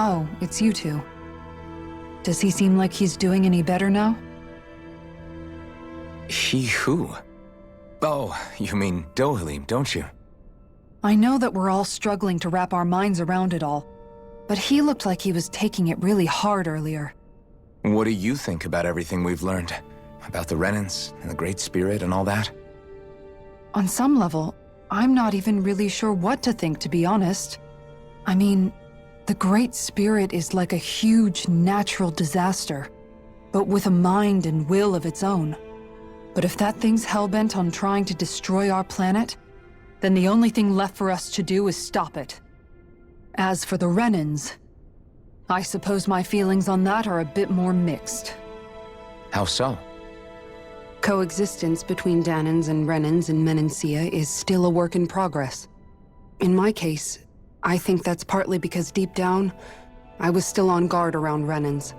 Oh, it's you two. Does he seem like he's doing any better now? He who? Oh, you mean Dohalim, don't you? I know that we're all struggling to wrap our minds around it all, but he looked like he was taking it really hard earlier. What do you think about everything we've learned? About the Renans and the Great Spirit and all that? On some level, I'm not even really sure what to think, to be honest. I mean, the Great Spirit is like a huge natural disaster, but with a mind and will of its own. But if that thing's hellbent on trying to destroy our planet, then the only thing left for us to do is stop it. As for the Renans, I suppose my feelings on that are a bit more mixed. How so? Coexistence between Dahnans and Renans in Reminisce is still a work in progress. In my case, I think that's partly because deep down, I was still on guard around Renans.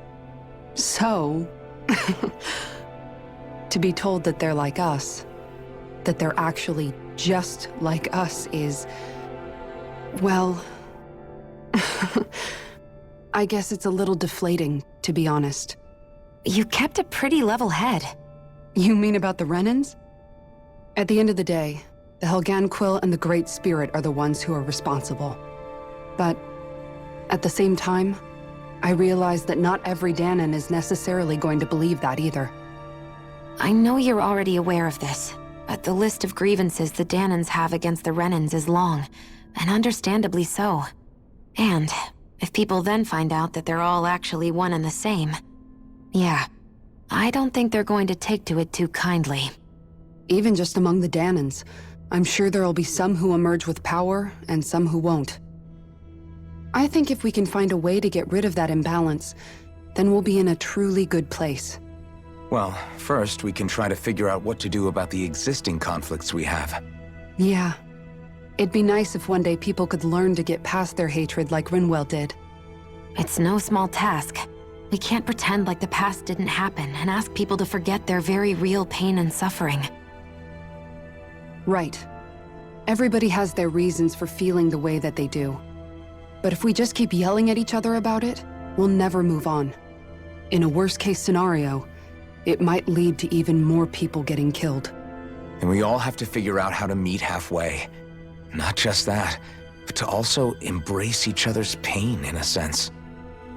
So, to be told that they're like us, that they're actually just like us is, well, I guess it's a little deflating, to be honest. You kept a pretty level head. You mean about the Renans? At the end of the day, the Helganquil and the Great Spirit are the ones who are responsible. But at the same time, I realize that not every Dahnan is necessarily going to believe that either. I know you're already aware of this, but the list of grievances the Dahnans have against the Renans is long, and understandably so. And if people then find out that they're all actually one and the same, yeah, I don't think they're going to take to it too kindly. Even just among the Dahnans, I'm sure there'll be some who emerge with power and some who won't. I think if we can find a way to get rid of that imbalance, then we'll be in a truly good place. Well, first we can try to figure out what to do about the existing conflicts we have. Yeah. It'd be nice if one day people could learn to get past their hatred like Rinwell did. It's no small task. We can't pretend like the past didn't happen and ask people to forget their very real pain and suffering. Right. Everybody has their reasons for feeling the way that they do. But if we just keep yelling at each other about it, we'll never move on. In a worst-case scenario, it might lead to even more people getting killed. And we all have to figure out how to meet halfway. Not just that, but to also embrace each other's pain in a sense.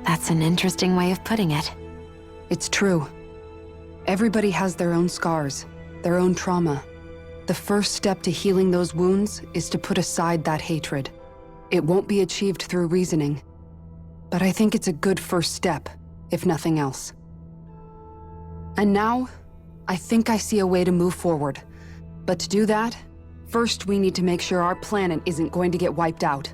That's an interesting way of putting it. It's true. Everybody has their own scars, their own trauma. The first step to healing those wounds is to put aside that hatred. It won't be achieved through reasoning. But I think it's a good first step, if nothing else. And now, I think I see a way to move forward. But to do that, first we need to make sure our planet isn't going to get wiped out.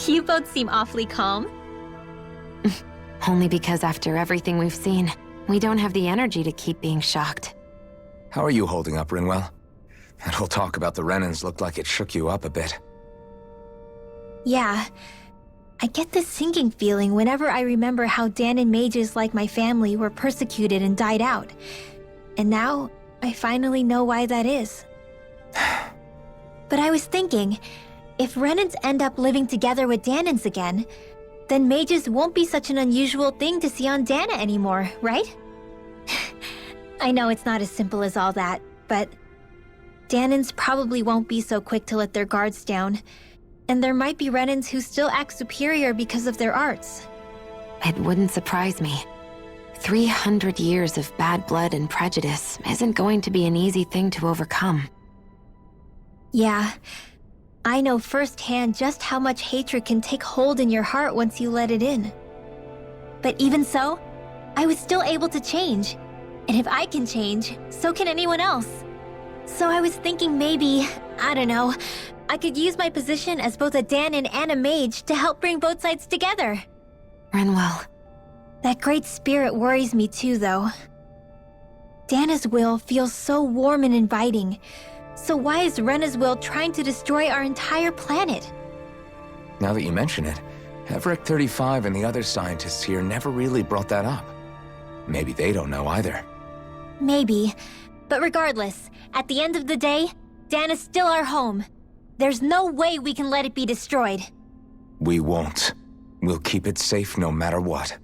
You both seem awfully calm. Only because after everything we've seen, we don't have the energy to keep being shocked. How are you holding up, Rinwell? That whole talk about the Renans looked like it shook you up a bit. Yeah. I get this sinking feeling whenever I remember how Dahnan mages like my family were persecuted and died out. And now, I finally know why that is. But I was thinking, if Renans end up living together with Dahnans again, then mages won't be such an unusual thing to see on Dahna anymore, right? I know it's not as simple as all that, but Dahnans probably won't be so quick to let their guards down, and there might be Renans who still act superior because of their arts. It wouldn't surprise me. 300 years of bad blood and prejudice isn't going to be an easy thing to overcome. Yeah. I know firsthand just how much hatred can take hold in your heart once you let it in. But even so, I was still able to change. And if I can change, so can anyone else. So I was thinking maybe, I don't know, I could use my position as both a Daenan and a mage to help bring both sides together. Rinwell. That great spirit worries me too, though. Dana's will feels so warm and inviting. So why is Rena's will trying to destroy our entire planet? Now that you mention it, Hevrekt 35 and the other scientists here never really brought that up. Maybe they don't know either. Maybe. But regardless, at the end of the day, Dana's still our home. There's no way we can let it be destroyed. We won't. We'll keep it safe no matter what.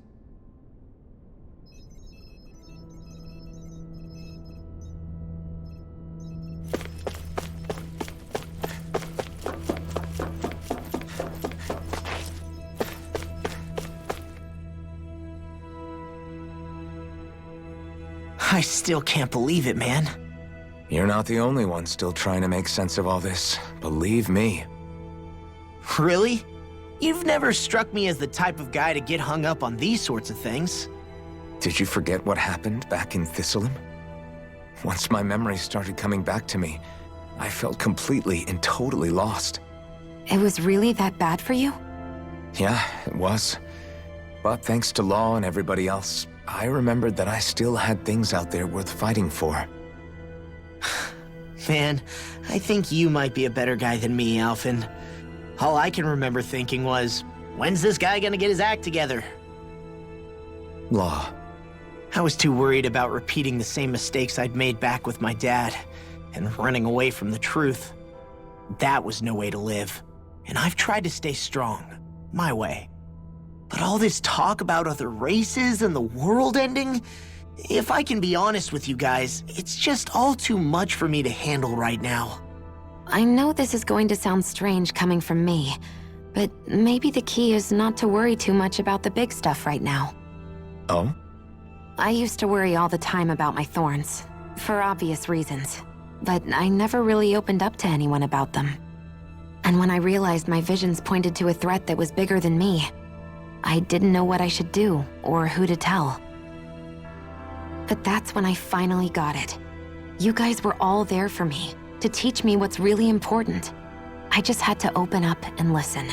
I still can't believe it, man. You're not the only one still trying to make sense of all this. Believe me. Really? You've never struck me as the type of guy to get hung up on these sorts of things. Did you forget what happened back in Dohalim? Once my memory started coming back to me, I felt completely and totally lost. It was really that bad for you? Yeah, it was. But thanks to Law and everybody else, I remembered that I still had things out there worth fighting for. Man, I think you might be a better guy than me, Alphen. All I can remember thinking was, when's this guy gonna get his act together? Law. I was too worried about repeating the same mistakes I'd made back with my dad, and running away from the truth. That was no way to live, and I've tried to stay strong, my way. But all this talk about other races and the world ending, if I can be honest with you guys, it's just all too much for me to handle right now. I know this is going to sound strange coming from me, but maybe the key is not to worry too much about the big stuff right now. Oh? I used to worry all the time about my thorns, for obvious reasons, but I never really opened up to anyone about them. And when I realized my visions pointed to a threat that was bigger than me, I didn't know what I should do or who to tell. But that's when I finally got it. You guys were all there for me, to teach me what's really important. I just had to open up and listen.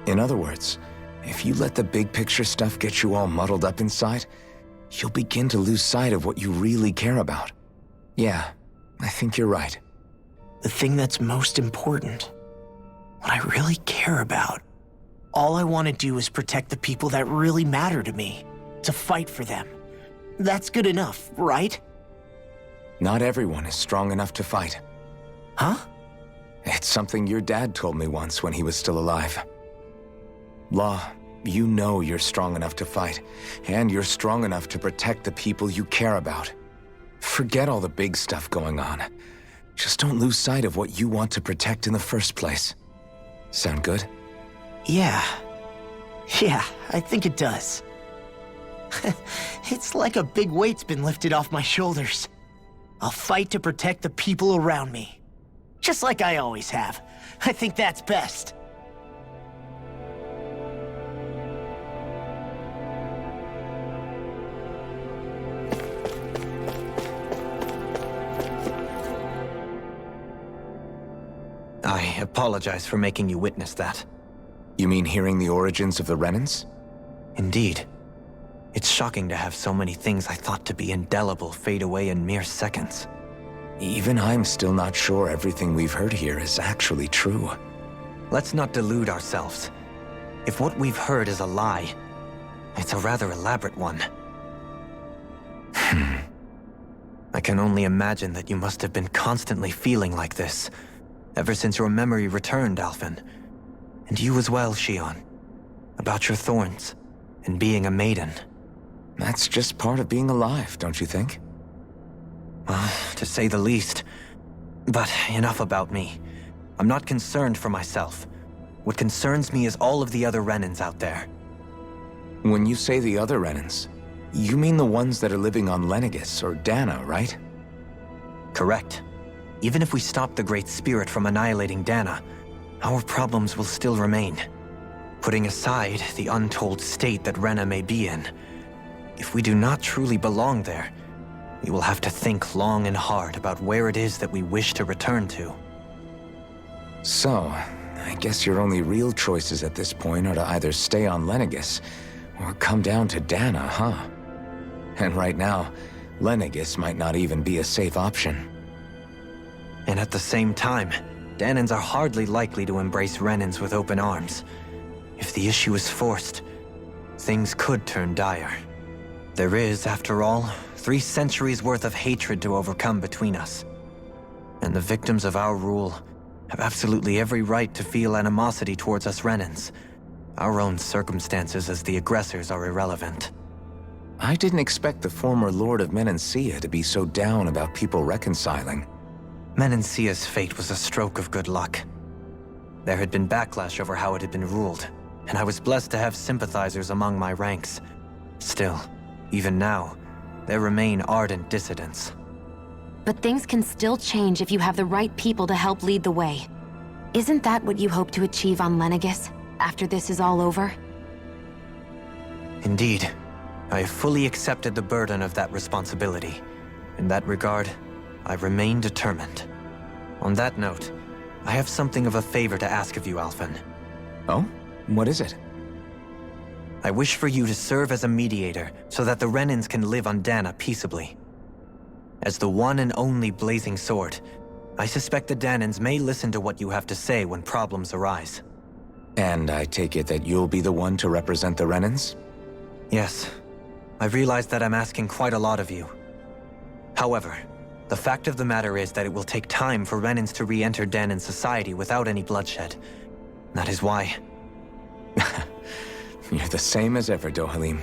In other words, if you let the big picture stuff get you all muddled up inside, you'll begin to lose sight of what you really care about. Yeah, I think you're right. The thing that's most important, what I really care about. All I want to do is protect the people that really matter to me, to fight for them. That's good enough, right? Not everyone is strong enough to fight. Huh? It's something your dad told me once when he was still alive. Law, you know you're strong enough to fight, and you're strong enough to protect the people you care about. Forget all the big stuff going on. Just don't lose sight of what you want to protect in the first place. Sound good? Yeah, I think it does. It's like a big weight's been lifted off my shoulders. I'll fight to protect the people around me. Just like I always have. I think that's best. I apologize for making you witness that. You mean hearing the origins of the Renans? Indeed. It's shocking to have so many things I thought to be indelible fade away in mere seconds. Even I'm still not sure everything we've heard here is actually true. Let's not delude ourselves. If what we've heard is a lie, it's a rather elaborate one. I can only imagine that you must have been constantly feeling like this, ever since your memory returned, Alphen. And you as well, Shionne. About your thorns, and being a maiden. That's just part of being alive, don't you think? Well, to say the least. But enough about me. I'm not concerned for myself. What concerns me is all of the other Renans out there. When you say the other Renans, you mean the ones that are living on Lenegis or Dana, right? Correct. Even if we stop the Great Spirit from annihilating Dana, our problems will still remain. Putting aside the untold state that Rena may be in, if we do not truly belong there, we will have to think long and hard about where it is that we wish to return to. So, I guess your only real choices at this point are to either stay on Lenegis, or come down to Dana, huh? And right now, Lenegis might not even be a safe option. And at the same time, Danans are hardly likely to embrace Renans with open arms. If the issue is forced, things could turn dire. There is, after all, 3 centuries worth of hatred to overcome between us. And the victims of our rule have absolutely every right to feel animosity towards us Renans. Our own circumstances as the aggressors are irrelevant. I didn't expect the former Lord of Reminisce to be so down about people reconciling. Reminisce's fate was a stroke of good luck. There had been backlash over how it had been ruled, and I was blessed to have sympathizers among my ranks. Still, even now, there remain ardent dissidents. But things can still change if you have the right people to help lead the way. Isn't that what you hope to achieve on Lenegis, after this is all over? Indeed. I have fully accepted the burden of that responsibility. In that regard, I remain determined. On that note, I have something of a favor to ask of you, Alphen. Oh? What is it? I wish for you to serve as a mediator so that the Renans can live on Dana peaceably. As the one and only Blazing Sword, I suspect the Danans may listen to what you have to say when problems arise. And I take it that you'll be the one to represent the Renans? Yes. I realize that I'm asking quite a lot of you. However, the fact of the matter is that it will take time for Renans to re-enter Danan society without any bloodshed. That is why. You're the same as ever, Dohalim.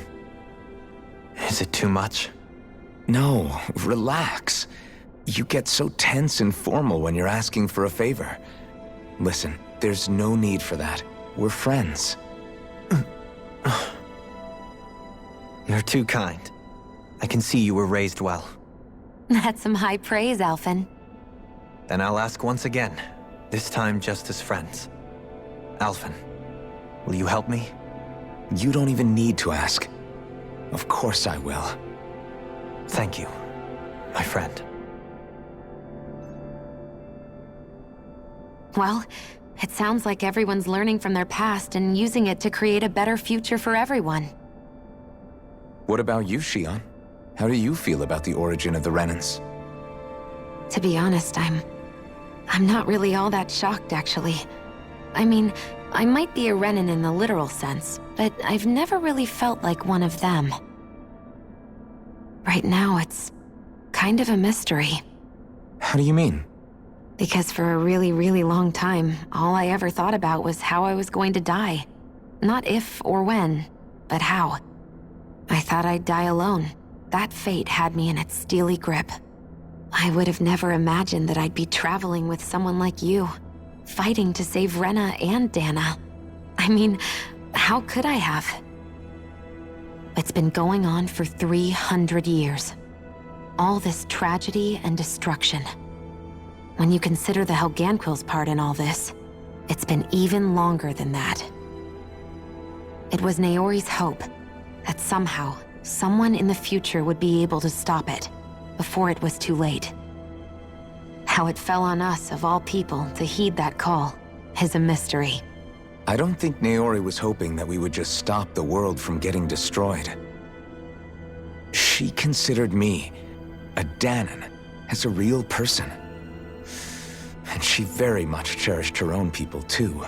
Is it too much? No, relax. You get so tense and formal when you're asking for a favor. Listen, there's no need for that. We're friends. You're too kind. I can see you were raised well. That's some high praise, Alphen. Then I'll ask once again, this time just as friends. Alphen, will you help me? You don't even need to ask. Of course I will. Thank you, my friend. Well, it sounds like everyone's learning from their past and using it to create a better future for everyone. What about you, Shionne? How do you feel about the origin of the Renans? To be honest, I'm not really all that shocked, actually. I mean, I might be a Renan in the literal sense, but I've never really felt like one of them. Right now, it's kind of a mystery. How do you mean? Because for a really, really long time, all I ever thought about was how I was going to die. Not if or when, but how. I thought I'd die alone. That fate had me in its steely grip. I would have never imagined that I'd be traveling with someone like you, fighting to save Rena and Dana. I mean, how could I have? It's been going on for 300 years. All this tragedy and destruction. When you consider the Helganquil's part in all this, it's been even longer than that. It was Naori's hope that somehow, someone in the future would be able to stop it, before it was too late. How it fell on us, of all people, to heed that call, is a mystery. I don't think Naori was hoping that we would just stop the world from getting destroyed. She considered me, a Danan, as a real person. And she very much cherished her own people, too.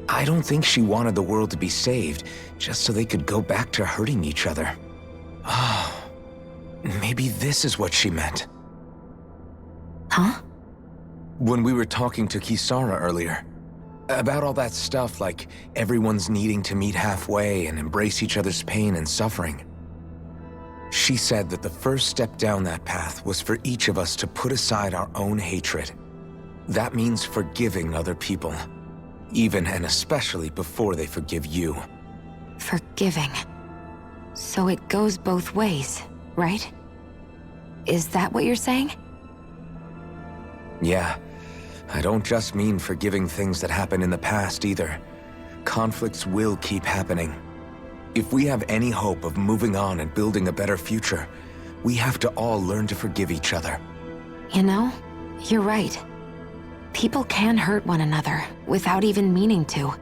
I don't think she wanted the world to be saved, just so they could go back to hurting each other. Oh, maybe this is what she meant. Huh? When we were talking to Kisara earlier, about all that stuff like everyone's needing to meet halfway and embrace each other's pain and suffering. She said that the first step down that path was for each of us to put aside our own hatred. That means forgiving other people, even and especially before they forgive you. Forgiving. So it goes both ways, right? Is that what you're saying? Yeah, I don't just mean forgiving things that happened in the past either. Conflicts will keep happening. If we have any hope of moving on and building a better future, we have to all learn to forgive each other. You know, you're right. People can hurt one another without even meaning to.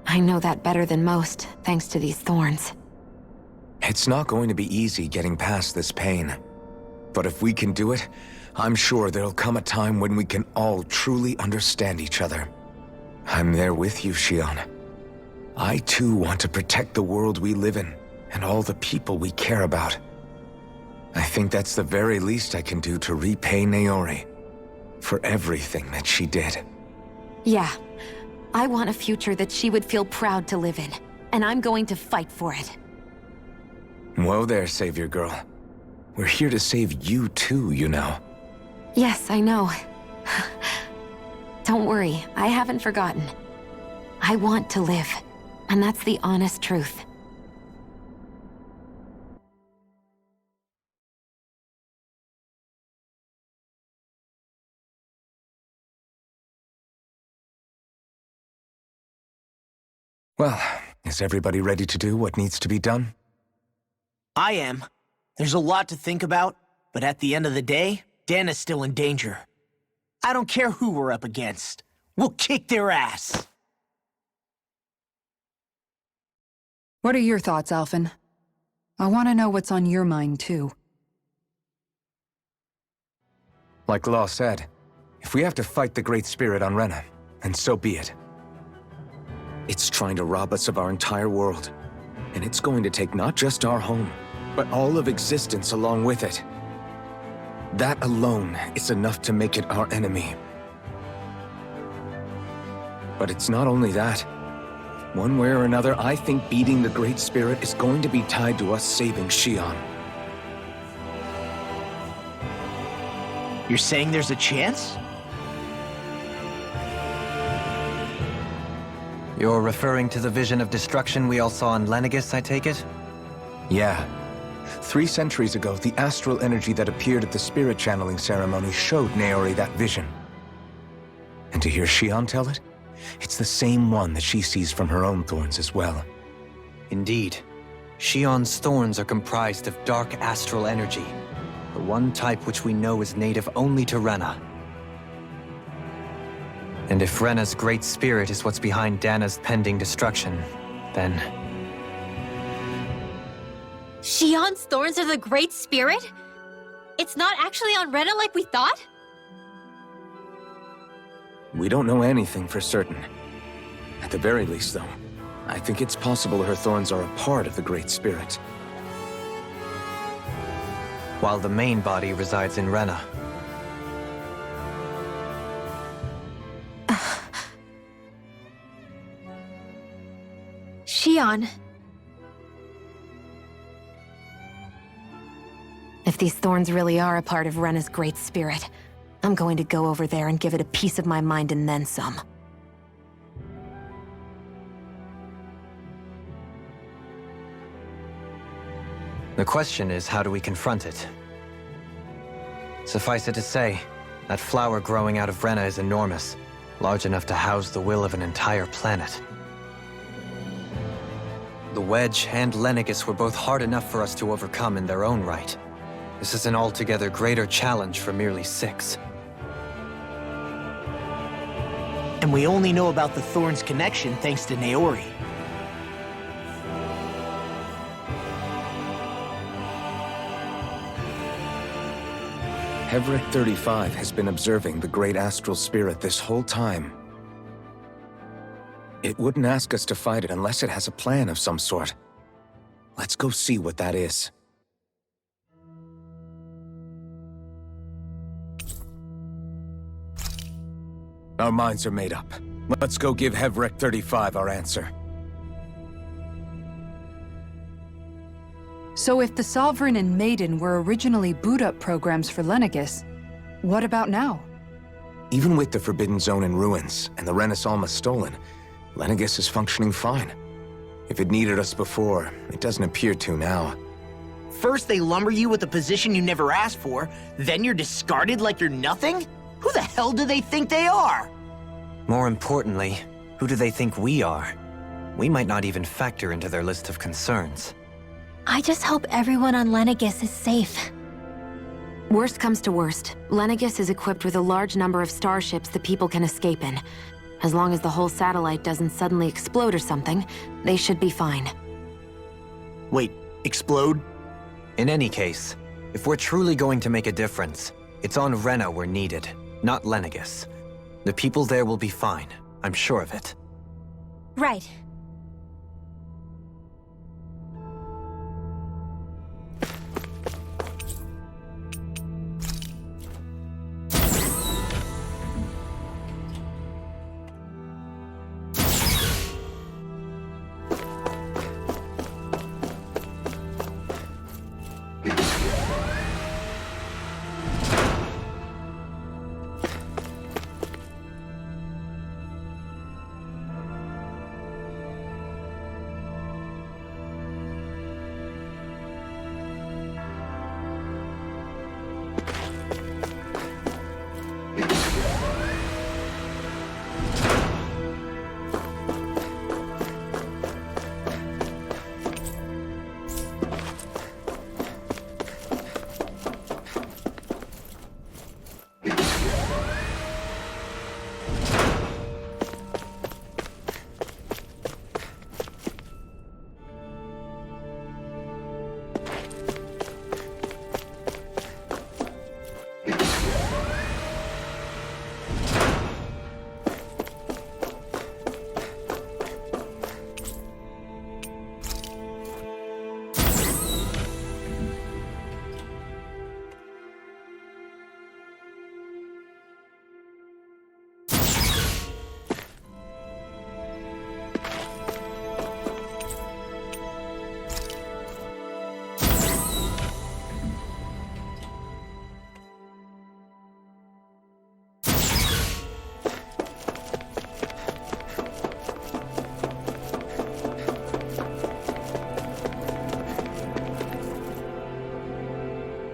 I know that better than most, thanks to these thorns. It's not going to be easy getting past this pain. But if we can do it, I'm sure there'll come a time when we can all truly understand each other. I'm there with you, Shionne. I too want to protect the world we live in, and all the people we care about. I think that's the very least I can do to repay Naori for everything that she did. Yeah. I want a future that she would feel proud to live in, and I'm going to fight for it. Whoa there, Savior Girl. We're here to save you too, you know. Yes, I know. Don't worry, I haven't forgotten. I want to live, and that's the honest truth. Well, is everybody ready to do what needs to be done? I am. There's a lot to think about, but at the end of the day, Dana's still in danger. I don't care who we're up against. We'll kick their ass. What are your thoughts, Alphen? I want to know what's on your mind, too. Like Law said, if we have to fight the Great Spirit on Rena, then so be it. It's trying to rob us of our entire world, and it's going to take not just our home, but all of existence along with it. That alone is enough to make it our enemy. But it's not only that. One way or another, I think beating the Great Spirit is going to be tied to us saving Shionne. You're saying there's a chance? You're referring to the vision of destruction we all saw in Lenegis, I take it? Yeah. 3 centuries ago, the astral energy that appeared at the spirit channeling ceremony showed Naori that vision. And to hear Shionne tell it, it's the same one that she sees from her own thorns as well. Indeed. Shionne's thorns are comprised of dark astral energy, the one type which we know is native only to Rena. And if Rena's great spirit is what's behind Dana's pending destruction, then... Shionne's thorns are the Great Spirit? It's not actually on Rena like we thought? We don't know anything for certain. At the very least, though, I think it's possible her thorns are a part of the Great Spirit. While the main body resides in Rena. Shionne. If these thorns really are a part of Rena's great spirit, I'm going to go over there and give it a piece of my mind and then some. The question is, how do we confront it? Suffice it to say, that flower growing out of Rena is enormous, large enough to house the will of an entire planet. The Wedge and Lenegis were both hard enough for us to overcome in their own right. This is an altogether greater challenge for merely 6. And we only know about the Thorns connection thanks to Naori. Hevrekt 35 has been observing the Great Astral Spirit this whole time. It wouldn't ask us to fight it unless it has a plan of some sort. Let's go see what that is. Our minds are made up. Let's go give Hevrekt 35 our answer. So if the Sovereign and Maiden were originally boot-up programs for Lenegis, what about now? Even with the Forbidden Zone in ruins and the Rena stolen, Lenegis is functioning fine. If it needed us before, it doesn't appear to now. First they lumber you with a position you never asked for, then you're discarded like you're nothing? Who the hell do they think they are? More importantly, who do they think we are? We might not even factor into their list of concerns. I just hope everyone on Lenegis is safe. Worst comes to worst, Lenegis is equipped with a large number of starships the people can escape in. As long as the whole satellite doesn't suddenly explode or something, they should be fine. Wait, explode? In any case, if we're truly going to make a difference, it's on Rena we're needed, not Lenegis. The people there will be fine, I'm sure of it. Right.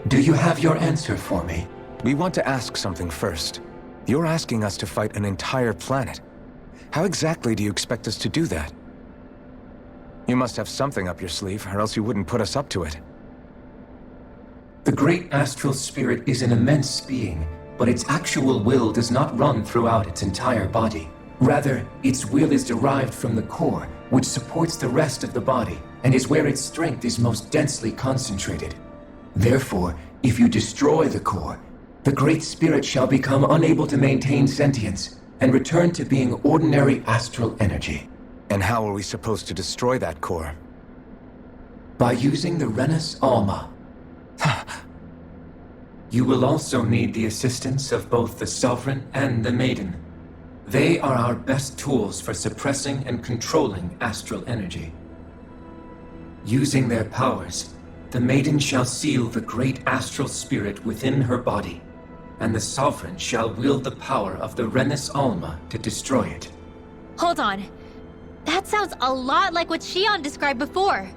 Do you have your answer for me? We want to ask something first. You're asking us to fight an entire planet. How exactly do you expect us to do that? You must have something up your sleeve, or else you wouldn't put us up to it. The great astral spirit is an immense being, but its actual will does not run throughout its entire body. Rather, its will is derived from the core, which supports the rest of the body, and is where its strength is most densely concentrated. Therefore, if you destroy the core, the Great Spirit shall become unable to maintain sentience and return to being ordinary astral energy. And how are we supposed to destroy that core? By using the Renice Alma. You will also need the assistance of both the Sovereign and the Maiden. They are our best tools for suppressing and controlling astral energy. Using their powers, the Maiden shall seal the great astral spirit within her body, and the Sovereign shall wield the power of the Renice Alma to destroy it. Hold on. That sounds a lot like what Shionne described before.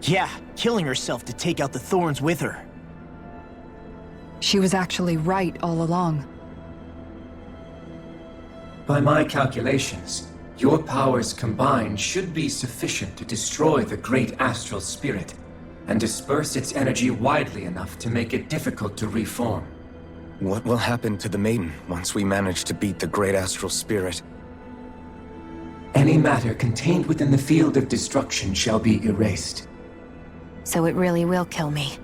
Yeah, killing herself to take out the thorns with her. She was actually right all along. By my calculations, your powers combined should be sufficient to destroy the great astral spirit and disperse its energy widely enough to make it difficult to reform. What will happen to the Maiden once we manage to beat the great astral spirit? Any matter contained within the field of destruction shall be erased. So it really will kill me.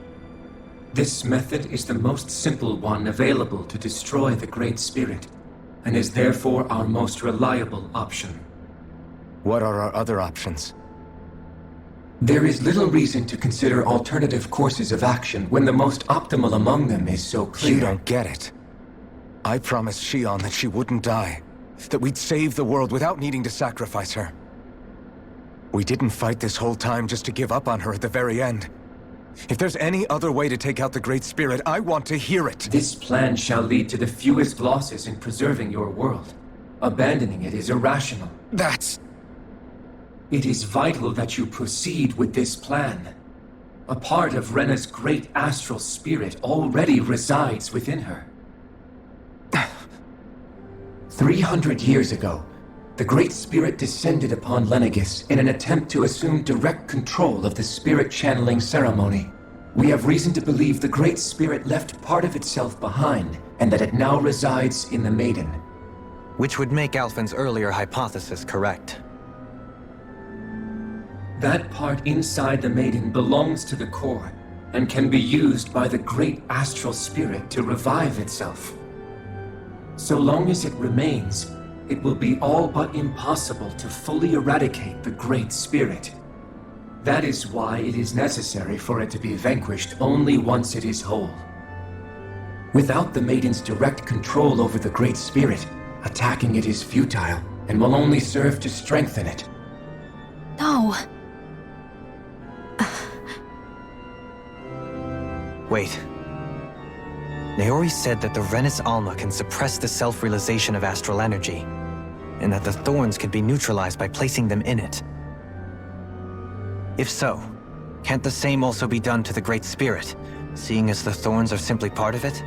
This method is the most simple one available to destroy the Great Spirit, and is therefore our most reliable option. What are our other options? There is little reason to consider alternative courses of action when the most optimal among them is so clear. You don't get it. I promised Shionne that she wouldn't die, that we'd save the world without needing to sacrifice her. We didn't fight this whole time just to give up on her at the very end. If there's any other way to take out the Great Spirit, I want to hear it. This plan shall lead to the fewest losses in preserving your world. Abandoning it is irrational. It is vital that you proceed with this plan. A part of Rena's great astral spirit already resides within her. 300 years ago, the Great Spirit descended upon Lenegis in an attempt to assume direct control of the spirit channeling ceremony. We have reason to believe the Great Spirit left part of itself behind, and that it now resides in the Maiden. Which would make Alphen's earlier hypothesis correct. That part inside the Maiden belongs to the core, and can be used by the Great Astral Spirit to revive itself. So long as it remains, it will be all but impossible to fully eradicate the Great Spirit. That is why it is necessary for it to be vanquished only once it is whole. Without the Maiden's direct control over the Great Spirit, attacking it is futile, and will only serve to strengthen it. No. Wait. Naori said that the Renice Alma can suppress the self-realization of astral energy, and that the thorns could be neutralized by placing them in it. If so, can't the same also be done to the Great Spirit, seeing as the thorns are simply part of it?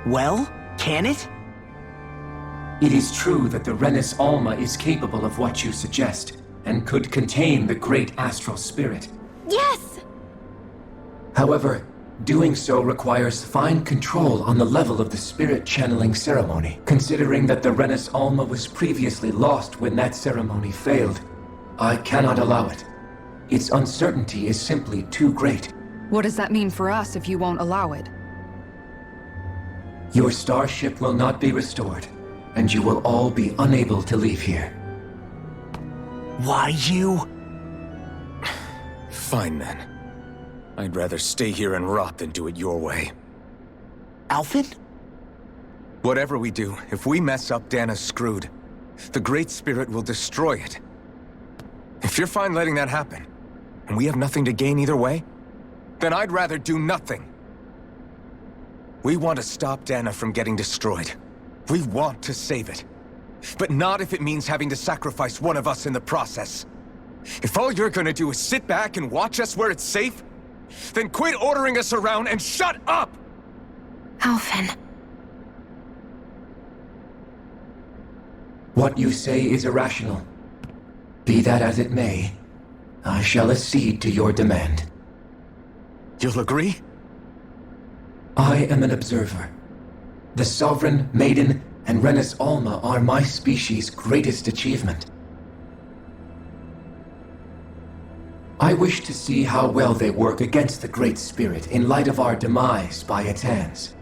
Well, can it? It is true that the Renice Alma is capable of what you suggest, and could contain the Great Astral Spirit. Yes! However, doing so requires fine control on the level of the spirit channeling ceremony. Considering that the Renice Alma was previously lost when that ceremony failed, I cannot allow it. Its uncertainty is simply too great. What does that mean for us if you won't allow it? Your starship will not be restored, and you will all be unable to leave here. Why you? Fine then. I'd rather stay here and rot than do it your way. Alphen? Whatever we do, if we mess up, Dana's screwed. The Great Spirit will destroy it. If you're fine letting that happen, and we have nothing to gain either way, then I'd rather do nothing. We want to stop Dana from getting destroyed. We want to save it. But not if it means having to sacrifice one of us in the process. If all you're gonna do is sit back and watch us where it's safe, then quit ordering us around and shut up! Alphen. What you say is irrational. Be that as it may, I shall accede to your demand. You'll agree? I am an observer. The Sovereign, Maiden, and Renice Alma are my species' greatest achievement. I wish to see how well they work against the Great Spirit in light of our demise by its hands.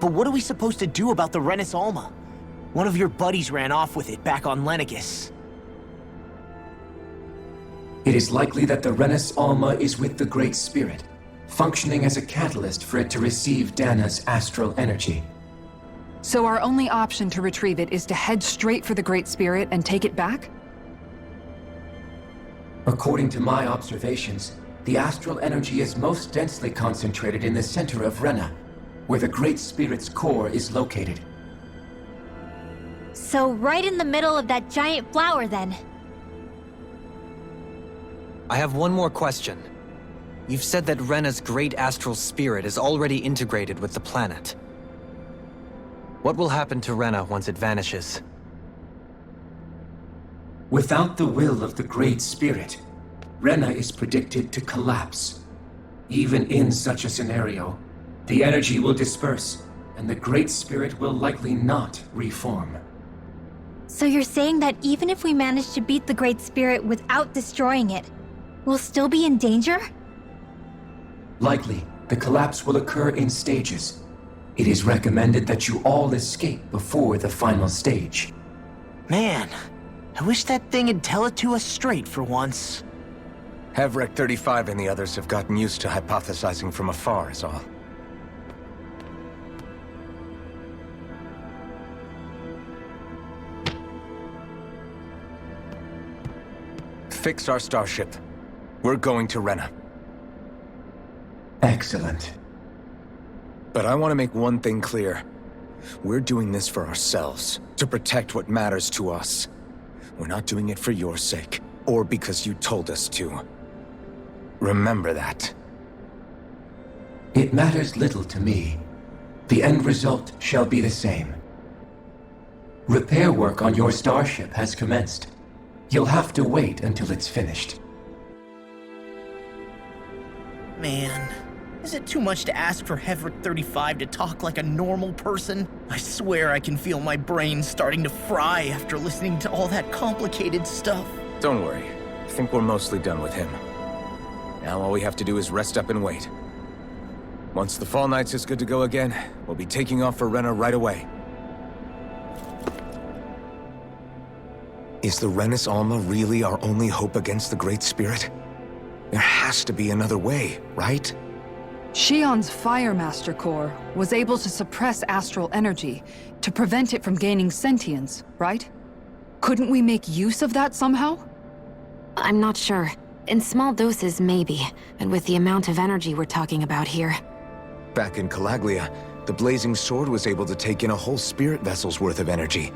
But what are we supposed to do about the Renice Alma? One of your buddies ran off with it back on Lenegis. It is likely that the Renice Alma is with the Great Spirit, functioning as a catalyst for it to receive Dana's astral energy. So our only option to retrieve it is to head straight for the Great Spirit and take it back? According to my observations, the astral energy is most densely concentrated in the center of Rena, where the Great Spirit's core is located. So right in the middle of that giant flower, then. I have one more question. You've said that Rena's great astral spirit is already integrated with the planet. What will happen to Rena once it vanishes? Without the will of the Great Spirit, Rena is predicted to collapse. Even in such a scenario, the energy will disperse, and the Great Spirit will likely not reform. So you're saying that even if we manage to beat the Great Spirit without destroying it, we'll still be in danger? Likely, the collapse will occur in stages. It is recommended that you all escape before the final stage. Man, I wish that thing would tell it to us straight for once. Hevrekt 35 and the others have gotten used to hypothesizing from afar, is all. Fix our starship. We're going to Rena. Excellent. But I want to make one thing clear. We're doing this for ourselves, to protect what matters to us. We're not doing it for your sake, or because you told us to. Remember that. It matters little to me. The end result shall be the same. Repair work on your starship has commenced. You'll have to wait until it's finished. Man, is it too much to ask for hevrekt 35 to talk like a normal person? I swear I can feel my brain starting to fry after listening to all that complicated stuff. Don't worry. I think we're mostly done with him. Now all we have to do is rest up and wait. Once the Fall Knights is good to go again, we'll be taking off for Rena right away. Is the Renice Alma really our only hope against the Great Spirit? There has to be another way, right? Shionne's Fire Master Core was able to suppress astral energy to prevent it from gaining sentience, right? Couldn't we make use of that somehow? I'm not sure. In small doses, maybe. And with the amount of energy we're talking about here. Back in Calaglia, the Blazing Sword was able to take in a whole spirit vessel's worth of energy.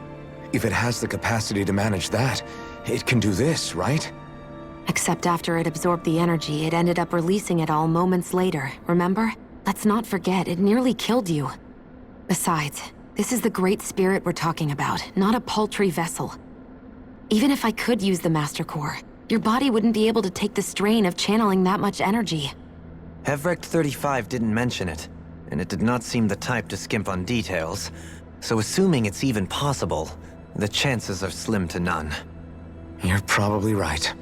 If it has the capacity to manage that, it can do this, right? Except after it absorbed the energy, it ended up releasing it all moments later, remember? Let's not forget, it nearly killed you. Besides, this is the Great Spirit we're talking about, not a paltry vessel. Even if I could use the Master Core, your body wouldn't be able to take the strain of channeling that much energy. Hevrekt 35 didn't mention it, and it did not seem the type to skimp on details, so assuming it's even possible, the chances are slim to none. You're probably right.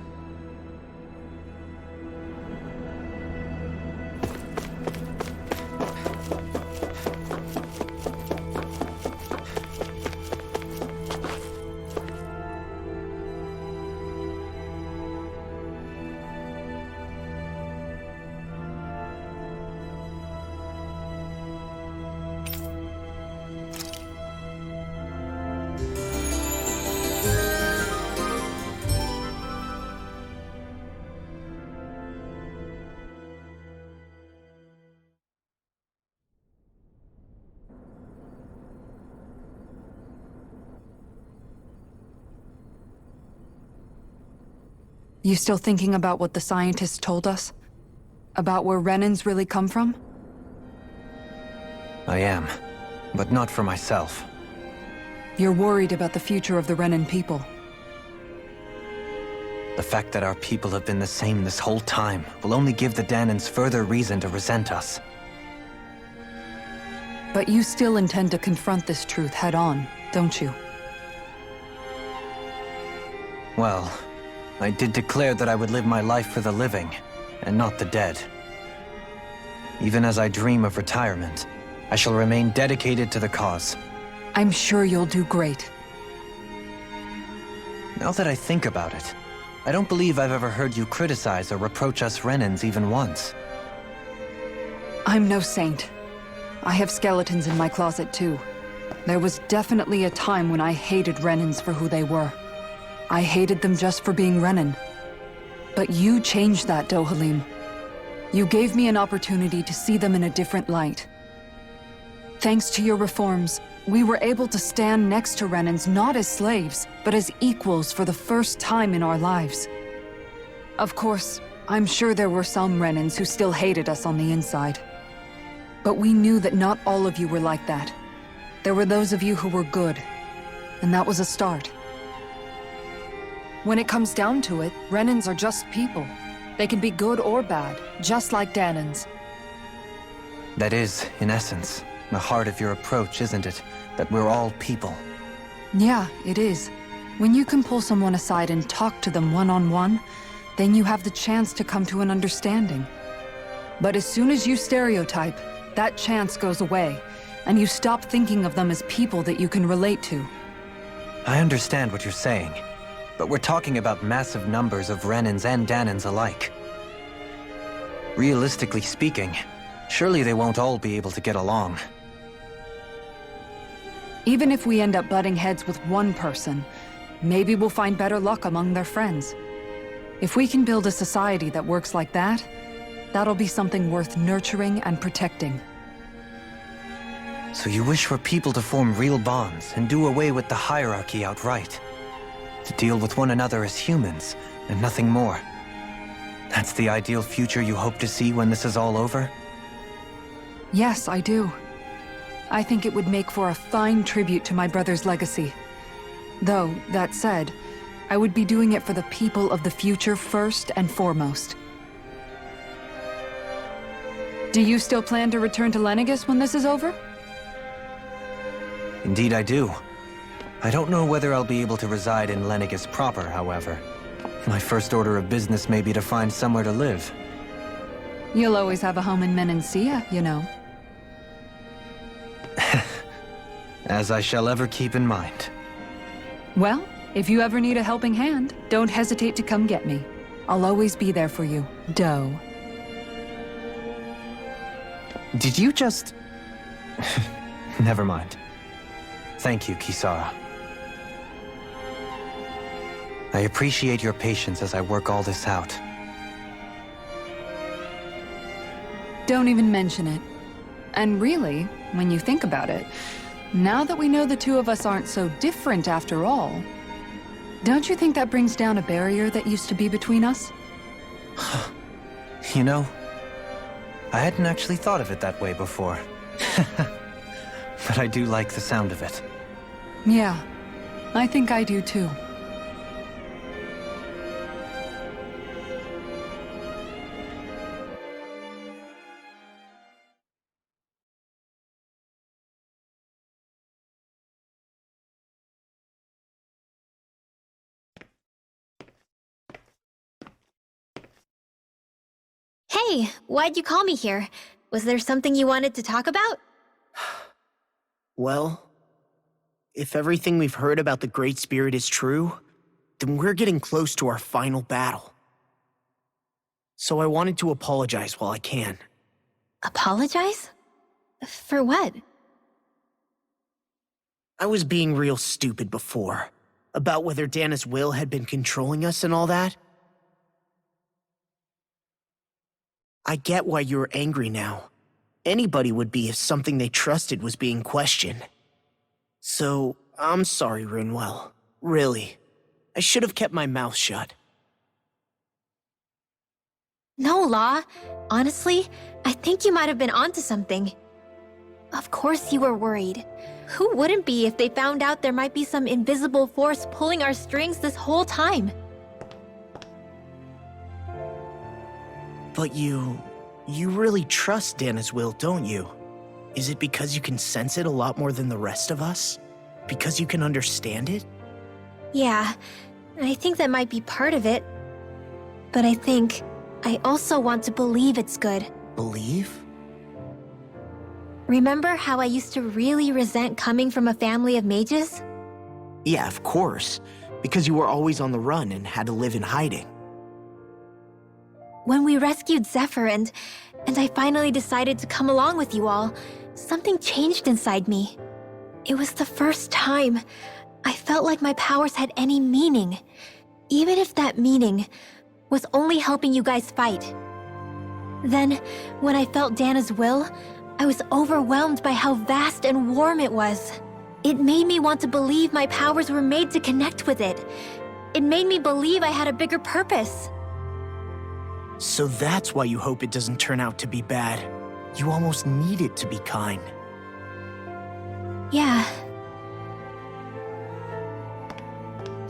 You still thinking about what the scientists told us? About where Renans really come from? I am, but not for myself. You're worried about the future of the Renan people. The fact that our people have been the same this whole time will only give the Dahnans further reason to resent us. But you still intend to confront this truth head-on, don't you? Well, I did declare that I would live my life for the living, and not the dead. Even as I dream of retirement, I shall remain dedicated to the cause. I'm sure you'll do great. Now that I think about it, I don't believe I've ever heard you criticize or reproach us Renans even once. I'm no saint. I have skeletons in my closet too. There was definitely a time when I hated Renans for who they were. I hated them just for being Renan. But you changed that, Dohalim. You gave me an opportunity to see them in a different light. Thanks to your reforms, we were able to stand next to Renans not as slaves, but as equals for the first time in our lives. Of course, I'm sure there were some Renans who still hated us on the inside. But we knew that not all of you were like that. There were those of you who were good, and that was a start. When it comes down to it, Renans are just people. They can be good or bad, just like Dahnans. That is, in essence, the heart of your approach, isn't it? That we're all people. Yeah, it is. When you can pull someone aside and talk to them one-on-one, then you have the chance to come to an understanding. But as soon as you stereotype, that chance goes away, and you stop thinking of them as people that you can relate to. I understand what you're saying, but we're talking about massive numbers of Renans and Dahnans alike. Realistically speaking, surely they won't all be able to get along. Even if we end up butting heads with one person, maybe we'll find better luck among their friends. If we can build a society that works like that, that'll be something worth nurturing and protecting. So you wish for people to form real bonds and do away with the hierarchy outright? To deal with one another as humans, and nothing more? That's the ideal future you hope to see when this is all over? Yes, I do. I think it would make for a fine tribute to my brother's legacy. Though, that said, I would be doing it for the people of the future first and foremost. Do you still plan to return to Lenegis when this is over? Indeed I do. I don't know whether I'll be able to reside in Lenegis proper, however. My first order of business may be to find somewhere to live. You'll always have a home in Reminisce, you know. As I shall ever keep in mind. Well, if you ever need a helping hand, don't hesitate to come get me. I'll always be there for you, Doe. Did you just... Never mind. Thank you, Kisara. I appreciate your patience as I work all this out. Don't even mention it. And really, when you think about it, now that we know the two of us aren't so different after all, don't you think that brings down a barrier that used to be between us? You know, I hadn't actually thought of it that way before. But I do like the sound of it. Yeah, I think I do too. Hey, why'd you call me here? Was there something you wanted to talk about? Well, if everything we've heard about the Great Spirit is true, then we're getting close to our final battle. So I wanted to apologize while I can. Apologize? For what? I was being real stupid before, about whether Dana's will had been controlling us and all that. I get why you're angry now. Anybody would be if something they trusted was being questioned. So, I'm sorry, Rinwell. Really. I should have kept my mouth shut. No, Law. Honestly, I think you might have been onto something. Of course you were worried. Who wouldn't be if they found out there might be some invisible force pulling our strings this whole time? But you really trust Dana's will, don't you? Is it because you can sense it a lot more than the rest of us? Because you can understand it? Yeah, I think that might be part of it. But I think I also want to believe it's good. Believe? Remember how I used to really resent coming from a family of mages? Yeah, of course. Because you were always on the run and had to live in hiding. When we rescued Zephyr and I finally decided to come along with you all, something changed inside me. It was the first time I felt like my powers had any meaning, even if that meaning was only helping you guys fight. Then, when I felt Dana's will, I was overwhelmed by how vast and warm it was. It made me want to believe my powers were made to connect with it. It made me believe I had a bigger purpose. So that's why you hope it doesn't turn out to be bad. You almost need it to be kind. Yeah.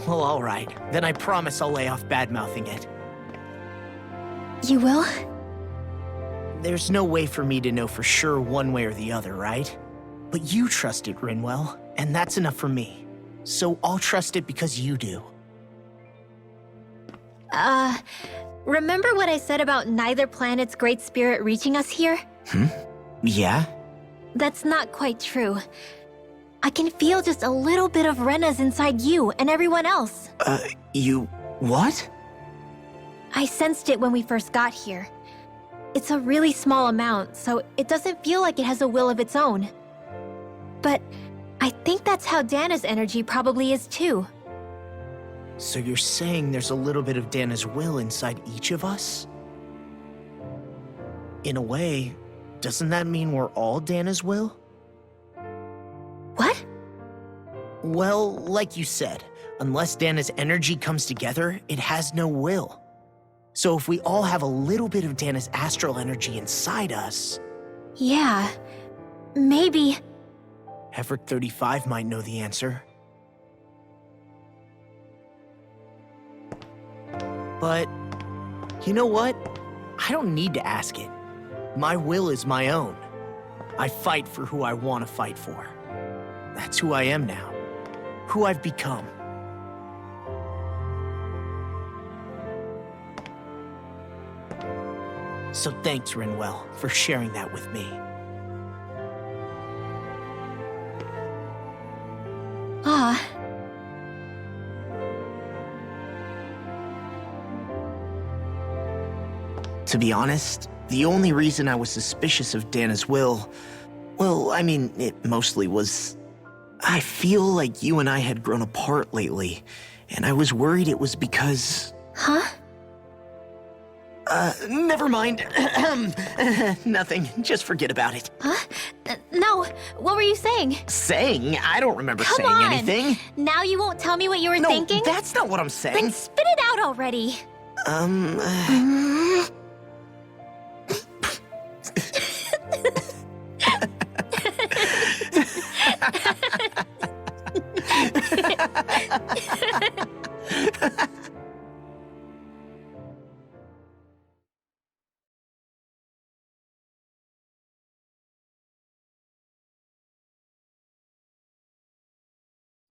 Well, alright. Then I promise I'll lay off bad-mouthing it. You will? There's no way for me to know for sure one way or the other, right? But you trust it, Rinwell, and that's enough for me. So I'll trust it because you do. Remember what I said about neither planet's great spirit reaching us here? Yeah? That's not quite true. I can feel just a little bit of Rena's inside you and everyone else. What? I sensed it when we first got here. It's a really small amount, so it doesn't feel like it has a will of its own. But I think that's how Dana's energy probably is too. So you're saying there's a little bit of Dana's will inside each of us? In a way, doesn't that mean we're all Dana's will? What? Well, like you said, unless Dana's energy comes together, it has no will. So if we all have a little bit of Dana's astral energy inside us... Yeah, maybe... Hevrekt 35 might know the answer. But, you know what? I don't need to ask it. My will is my own. I fight for who I want to fight for. That's who I am now. Who I've become. So thanks, Rinwell, for sharing that with me. Ah. To be honest, the only reason I was suspicious of Dana's will, well, I mean, it mostly was... I feel like you and I had grown apart lately, and I was worried it was because... Huh? Never mind. Nothing. Just forget about it. Huh? No. What were you saying? Saying? I don't remember Come saying on. anything. Now you won't tell me what you were No, thinking? that's not what I'm saying. Then spit it out already.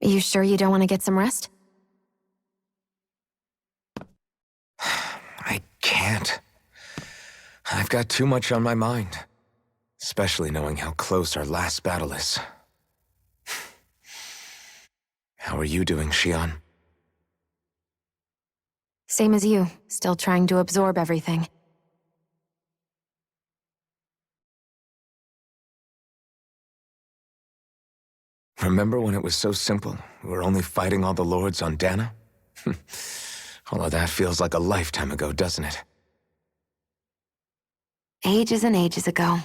You sure you don't want to get some rest? I can't. I've got too much on my mind. Especially knowing how close our last battle is. How are you doing, Shionne? Same as you, still trying to absorb everything. Remember when it was so simple? We were only fighting all the lords on Dana? All of that feels like a lifetime ago, doesn't it? Ages and ages ago.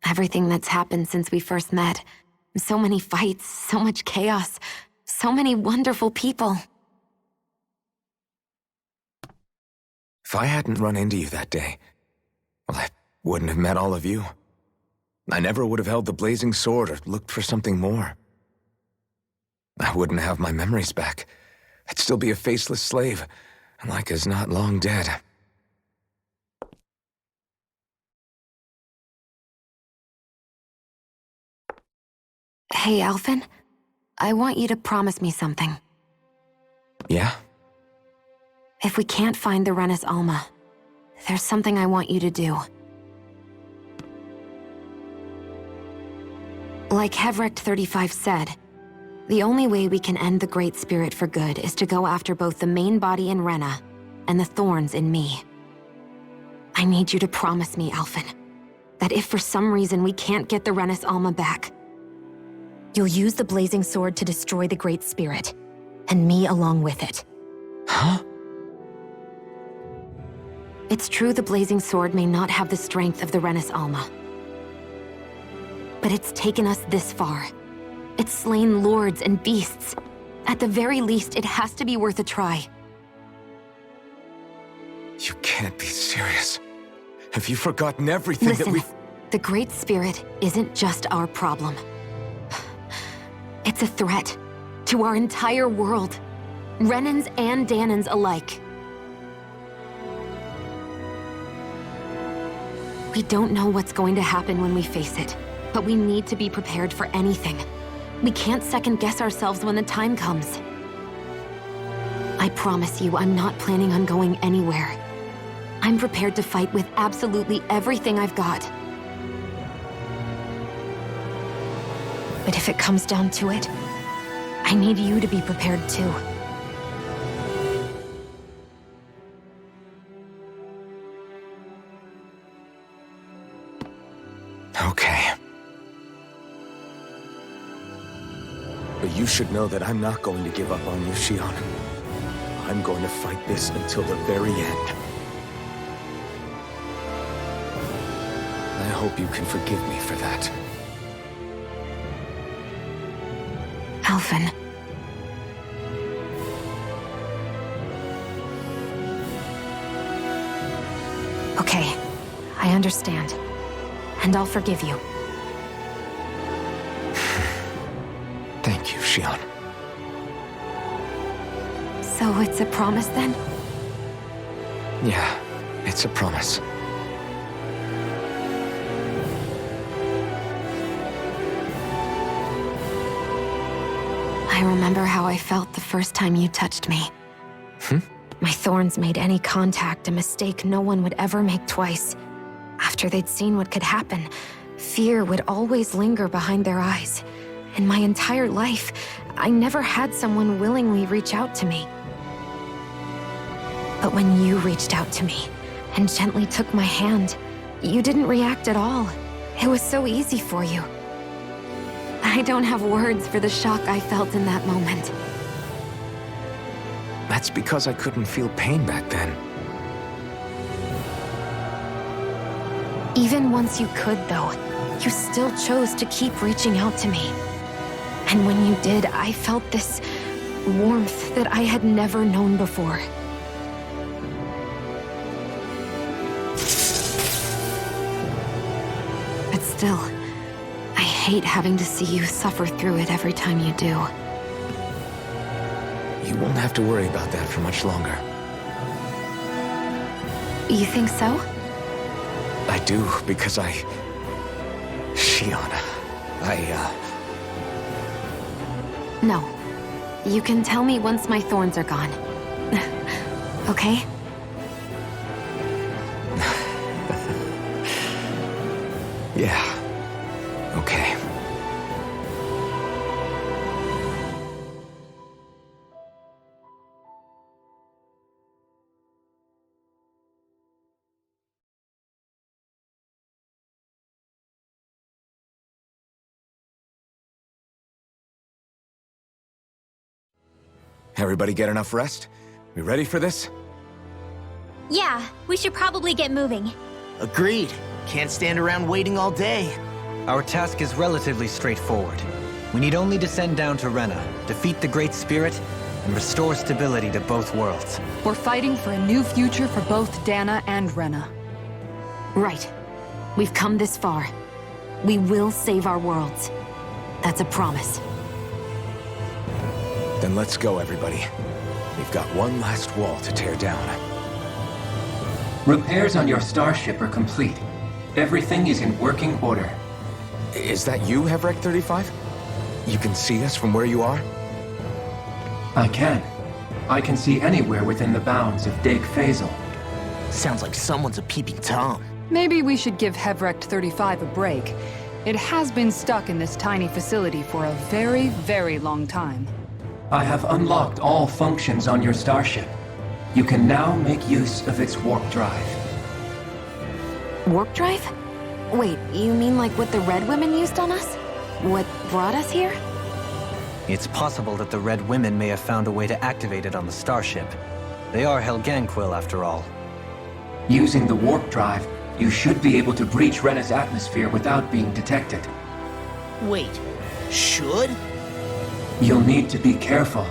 Everything that's happened since we first met. So many fights, so much chaos, so many wonderful people. If I hadn't run into you that day, well, I wouldn't have met all of you. I never would have held the blazing sword or looked for something more. I wouldn't have my memories back. I'd still be a faceless slave, like as not long dead. Hey, Alphen. I want you to promise me something. Yeah? If we can't find the Renice Alma, there's something I want you to do. Like hevrekt 35 said, the only way we can end the Great Spirit for good is to go after both the main body in Rena and the thorns in me. I need you to promise me, Alphen, that if for some reason we can't get the Renice Alma back, you'll use the blazing sword to destroy the Great Spirit, and me along with it. Huh? It's true the blazing sword may not have the strength of the Renice Alma. But it's taken us this far. It's slain lords and beasts. At the very least, it has to be worth a try. You can't be serious. Have you forgotten everything Listen, that we've... the Great Spirit isn't just our problem. It's a threat to our entire world. Renans and Danans alike. We don't know what's going to happen when we face it, but we need to be prepared for anything. We can't second-guess ourselves when the time comes. I promise you, I'm not planning on going anywhere. I'm prepared to fight with absolutely everything I've got. But if it comes down to it, I need you to be prepared too. Okay. But you should know that I'm not going to give up on you, Shionne. I'm going to fight this until the very end. I hope you can forgive me for that. Alphen. Okay, I understand. And I'll forgive you. Thank you, Shionne. So it's a promise then? Yeah, it's a promise. I remember how I felt the first time you touched me. My thorns made any contact a mistake no one would ever make twice. After they'd seen what could happen, fear would always linger behind their eyes. In my entire life, I never had someone willingly reach out to me. But when you reached out to me and gently took my hand, you didn't react at all. It was so easy for you. I don't have words for the shock I felt in that moment. That's because I couldn't feel pain back then. Even once you could, though, you still chose to keep reaching out to me. And when you did, I felt this warmth that I had never known before. But still, I hate having to see you suffer through it every time you do. You won't have to worry about that for much longer. You think so? I do, because Shionne, No. You can tell me once my thorns are gone. Okay? Yeah. Okay. Everybody get enough rest? We ready for this? Yeah, we should probably get moving. Agreed. Can't stand around waiting all day. Our task is relatively straightforward. We need only descend down to Rena, defeat the Great Spirit, and restore stability to both worlds. We're fighting for a new future for both Dana and Rena. Right. We've come this far. We will save our worlds. That's a promise. Then let's go, everybody. We've got one last wall to tear down. Repairs on your starship are complete. Everything is in working order. Is that you, hevrekt 35? You can see us from where you are? I can. I can see anywhere within the bounds of Daeq Faezol. Sounds like someone's a peeping Tom. Maybe we should give hevrekt 35 a break. It has been stuck in this tiny facility for a very, very long time. I have unlocked all functions on your starship. You can now make use of its warp drive. Warp drive? Wait, you mean like what the Red Women used on us? What brought us here? It's possible that the Red Women may have found a way to activate it on the starship. They are Helganquil, after all. Using the warp drive, you should be able to breach Rena's atmosphere without being detected. Wait, should? You'll need to be careful.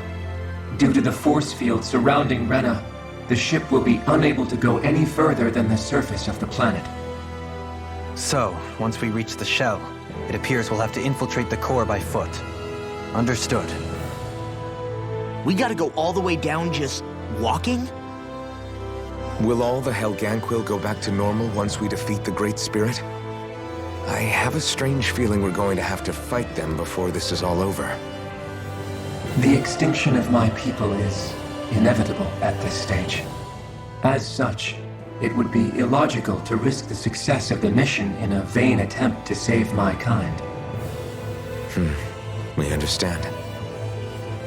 Due to the force field surrounding Rena, the ship will be unable to go any further than the surface of the planet. So, once we reach the shell, it appears we'll have to infiltrate the core by foot. Understood. We gotta go all the way down just walking? Will all the Helganquil go back to normal once we defeat the Great Spirit? I have a strange feeling we're going to have to fight them before this is all over. The extinction of my people is inevitable at this stage. As such, it would be illogical to risk the success of the mission in a vain attempt to save my kind. We understand.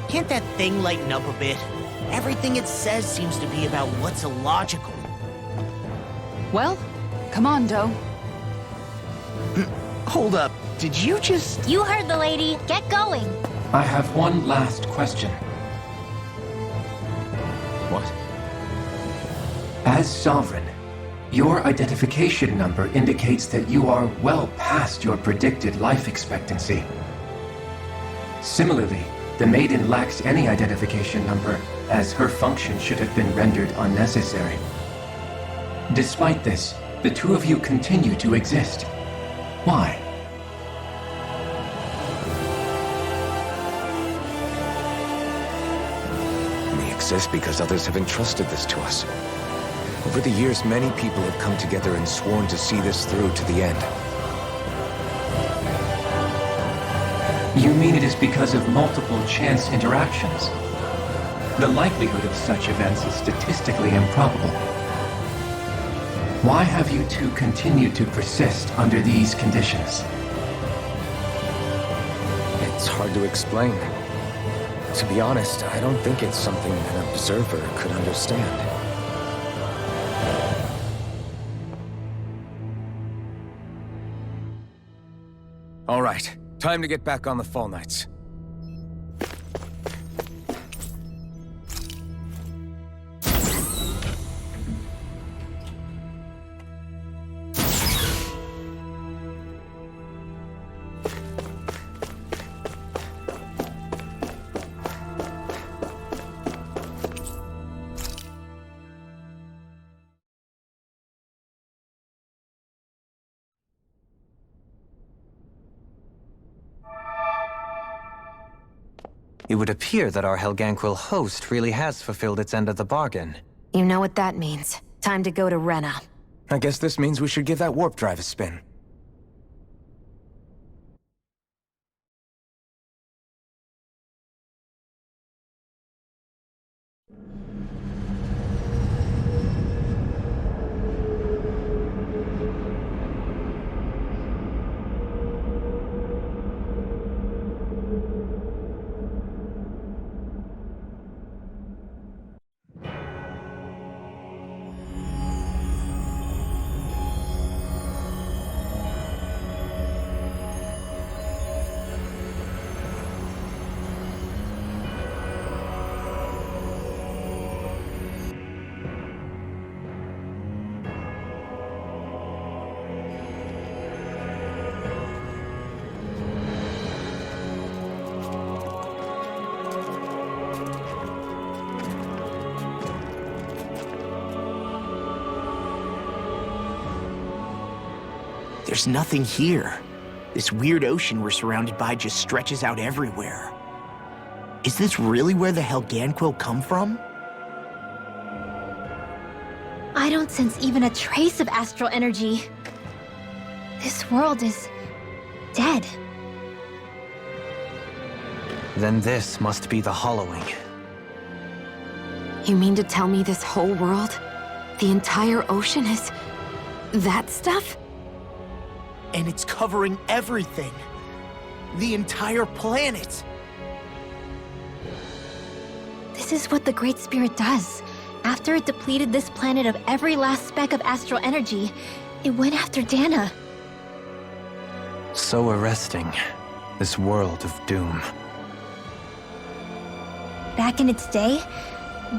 Can't that thing lighten up a bit? Everything it says seems to be about what's illogical. Well, come on, Doe. Hold up, did you just... You heard the lady. Get going. I have one last question. What? As Sovereign, your identification number indicates that you are well past your predicted life expectancy. Similarly, the Maiden lacks any identification number, as her function should have been rendered unnecessary. Despite this, the two of you continue to exist. Why? We exist because others have entrusted this to us. Over the years, many people have come together and sworn to see this through to the end. You mean it is because of multiple chance interactions? The likelihood of such events is statistically improbable. Why have you two continued to persist under these conditions? It's hard to explain. To be honest, I don't think it's something an observer could understand. All right, time to get back on the Fall Knights. It would appear that our Helganquil host really has fulfilled its end of the bargain. You know what that means. Time to go to Rena. I guess this means we should give that warp drive a spin. There's nothing here. This weird ocean we're surrounded by just stretches out everywhere. Is this really where the Helganquil come from? I don't sense even a trace of astral energy. This world is dead. Then this must be the Hollowing. You mean to tell me this whole world, the entire ocean is that stuff? And it's covering everything. The entire planet. This is what the Great Spirit does. After it depleted this planet of every last speck of astral energy, it went after Dana. So arresting. This world of doom. Back in its day,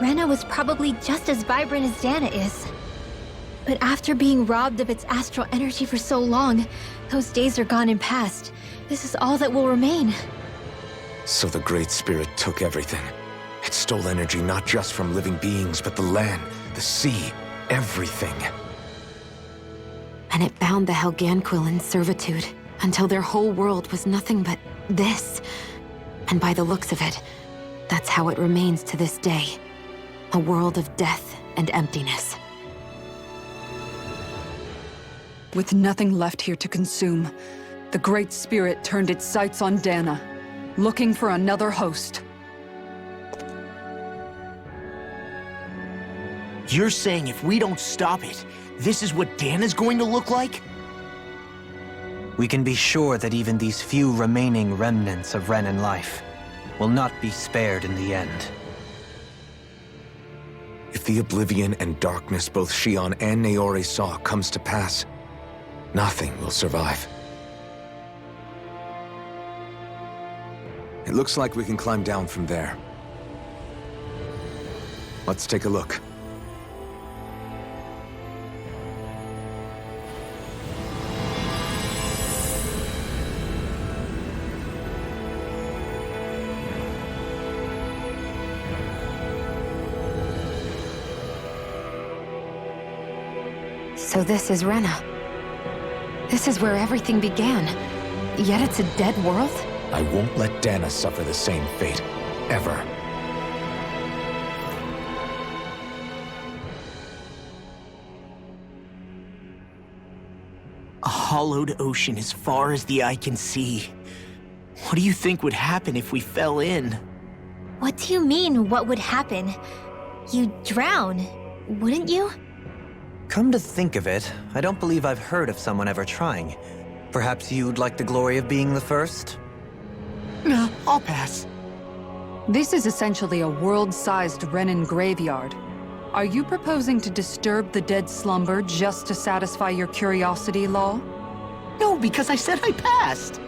Rena was probably just as vibrant as Dana is. But after being robbed of its astral energy for so long, those days are gone and past. This is all that will remain. So the Great Spirit took everything. It stole energy not just from living beings, but the land, the sea, everything. And it bound the Helganquil in servitude, until their whole world was nothing but this. And by the looks of it, that's how it remains to this day. A world of death and emptiness. With nothing left here to consume, the Great Spirit turned its sights on Dana, looking for another host. You're saying if we don't stop it, this is what Dana's going to look like? We can be sure that even these few remaining remnants of Renan life will not be spared in the end. If the oblivion and darkness both Shionne and Naori saw comes to pass, nothing will survive. It looks like we can climb down from there. Let's take a look. So this is Rena. This is where everything began. Yet it's a dead world? I won't let Dana suffer the same fate, ever. A hollowed ocean as far as the eye can see. What do you think would happen if we fell in? What do you mean, what would happen? You'd drown, wouldn't you? Come to think of it, I don't believe I've heard of someone ever trying. Perhaps you'd like the glory of being the first? No, I'll pass. This is essentially a world-sized Renin graveyard. Are you proposing to disturb the dead slumber just to satisfy your curiosity, Law? No, because I said I passed.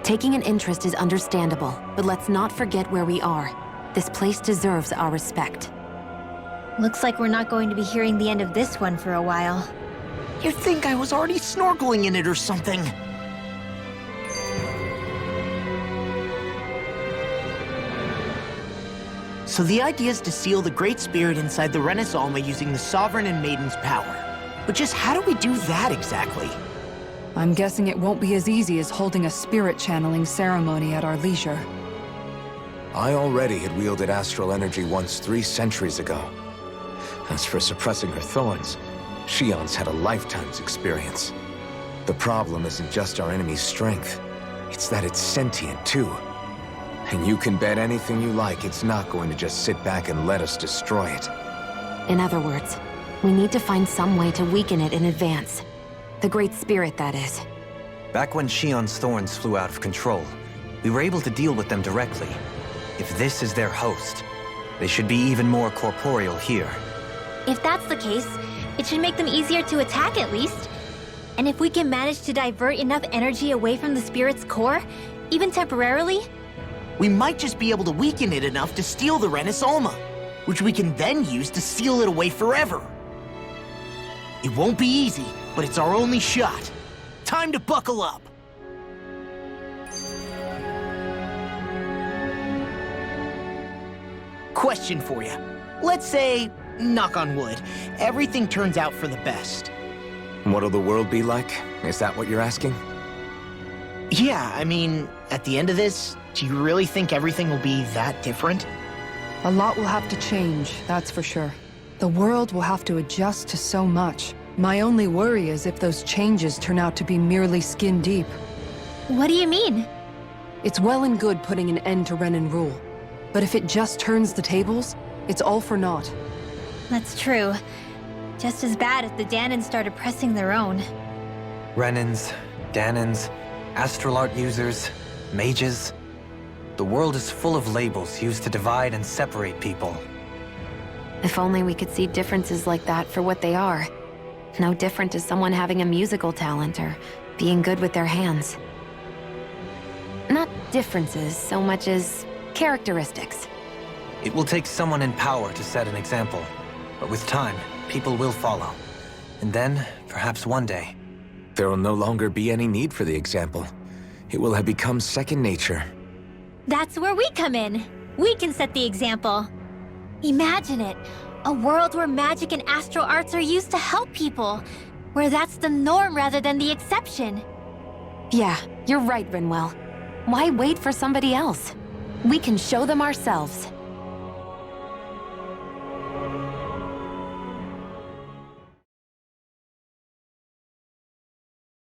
Taking an interest is understandable, but let's not forget where we are. This place deserves our respect. Looks like we're not going to be hearing the end of this one for a while. You'd think I was already snorkeling in it or something. So the idea is to seal the Great Spirit inside the Renice Alma using the Sovereign and Maiden's power. But just how do we do that exactly? I'm guessing it won't be as easy as holding a spirit channeling ceremony at our leisure. I already had wielded astral energy once 3 centuries ago. As for suppressing her thorns, Shionne's had a lifetime's experience. The problem isn't just our enemy's strength, it's that it's sentient too. And you can bet anything you like it's not going to just sit back and let us destroy it. In other words, we need to find some way to weaken it in advance. The Great Spirit, that is. Back when Shionne's thorns flew out of control, we were able to deal with them directly. If this is their host, they should be even more corporeal here. If that's the case, it should make them easier to attack at least. And if we can manage to divert enough energy away from the spirit's core, even temporarily, We might just be able to weaken it enough to steal the Renice Alma, which we can then use to seal it away forever. It won't be easy, but it's our only shot. Time to buckle up. Question for you. Let's say, knock on wood, everything turns out for the best. What'll the world be like? Is that what you're asking? Yeah, I mean, at the end of this, do you really think everything will be that different? A lot will have to change, that's for sure. The world will have to adjust to so much. My only worry is if those changes turn out to be merely skin deep. what do you mean? It's well and good putting an end to Renin rule. But if it just turns the tables, it's all for naught. That's true. Just as bad if the Danans started pressing their own. Renins, Danans, astral art users, mages. The world is full of labels used to divide and separate people. If only we could see differences like that for what they are. No different to someone having a musical talent or being good with their hands. Not differences so much as characteristics. It will take someone in power to set an example. But with time, people will follow. And then, perhaps one day, There will no longer be any need for the example. It will have become second nature. That's where we come in. We can set the example. Imagine it. A world where magic and astral arts are used to help people. Where that's the norm rather than the exception. Yeah, you're right, Rinwell. Why wait for somebody else? We can show them ourselves.